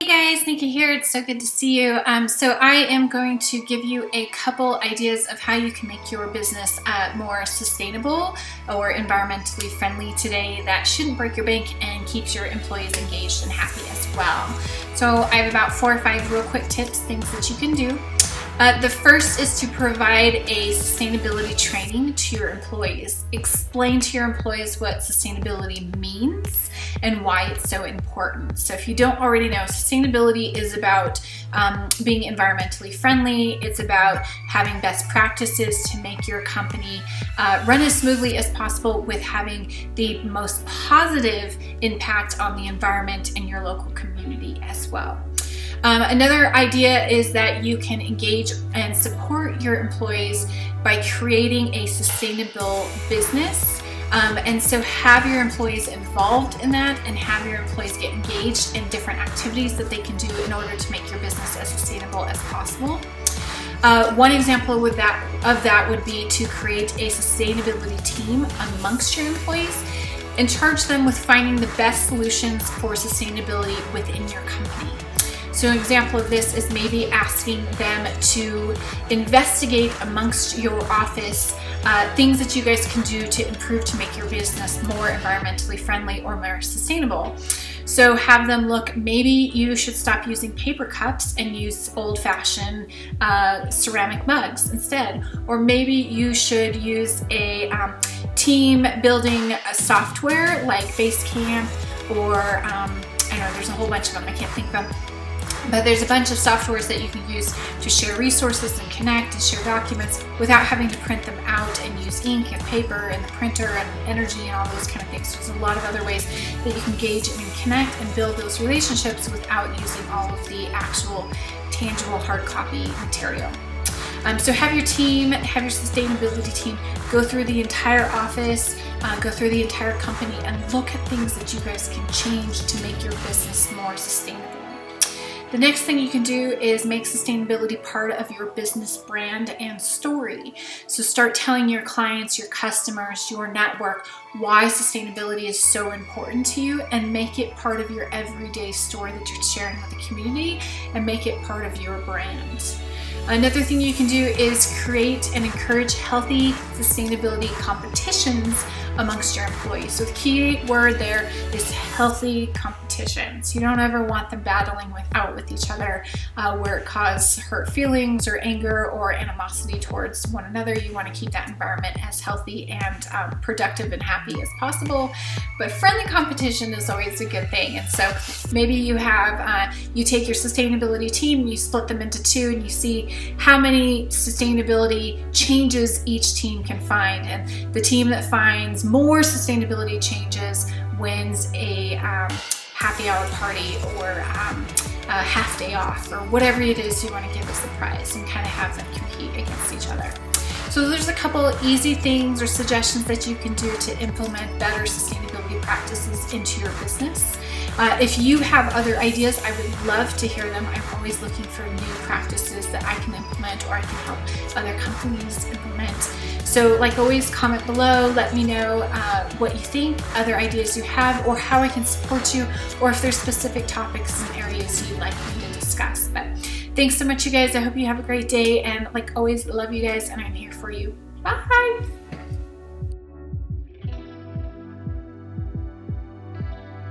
Hey guys, Nikki here. It's so good to see you. So I am going to give you a couple ideas of how you can make your business more sustainable or environmentally friendly today that shouldn't break your bank and keeps your employees engaged and happy as well. So I have about 4 or 5 real quick tips, things that you can do. The first is to provide a sustainability training to your employees. Explain to your employees what sustainability means and why it's so important. So if you don't already know, sustainability is about being environmentally friendly. It's about having best practices to make your company run as smoothly as possible with having the most positive impact on the environment and your local community as well. Another idea is that you can engage and support your employees by creating a sustainable business. And so have your employees involved in that and have your employees get engaged in different activities that they can do in order to make your business as sustainable as possible. One example of that would be to create a sustainability team amongst your employees and charge them with finding the best solutions for sustainability within your company. So an example of this is maybe asking them to investigate amongst your office things that you guys can do to improve to make your business more environmentally friendly or more sustainable. So have them look, maybe you should stop using paper cups and use old-fashioned ceramic mugs instead. Or maybe you should use a team building software like Basecamp or I know there's a whole bunch of them, I can't think of them. But there's a bunch of softwares that you can use to share resources and connect and share documents without having to print them out and use ink and paper and the printer and energy and all those kind of things. So there's a lot of other ways that you can engage and connect and build those relationships without using all of the actual tangible hard copy material. So have your team, have your sustainability team go through the entire office, go through the entire company and look at things that you guys can change to make your business more sustainable. The next thing you can do is make sustainability part of your business brand and story. So start telling your clients, your customers, your network why sustainability is so important to you and make it part of your everyday story that you're sharing with the community and make it part of your brand. Another thing you can do is create and encourage healthy sustainability competitions amongst your employees. So the key word there is healthy competitions. You don't ever want them battling with each other where it causes hurt feelings or anger or animosity towards one another. You want to keep that environment as healthy and productive and happy as possible. But friendly competition is always a good thing. And so maybe you have, you take your sustainability team, you split them into 2 and you see how many sustainability changes each team can find. And the team that finds more sustainability changes wins a happy hour party or a half day off or whatever it is you want to give as a prize and kind of have them compete against each other. So there's a couple easy things or suggestions that you can do to implement better sustainability practices into your business. If you have other ideas, I would love to hear them. I'm always looking for new practices that I can implement or I can help other companies implement. So like always, comment below, let me know what you think, other ideas you have, or how I can support you, or if there's specific topics and areas you'd like me to discuss. But thanks so much, you guys. I hope you have a great day, and like always, love you guys, and I'm here for you. Bye!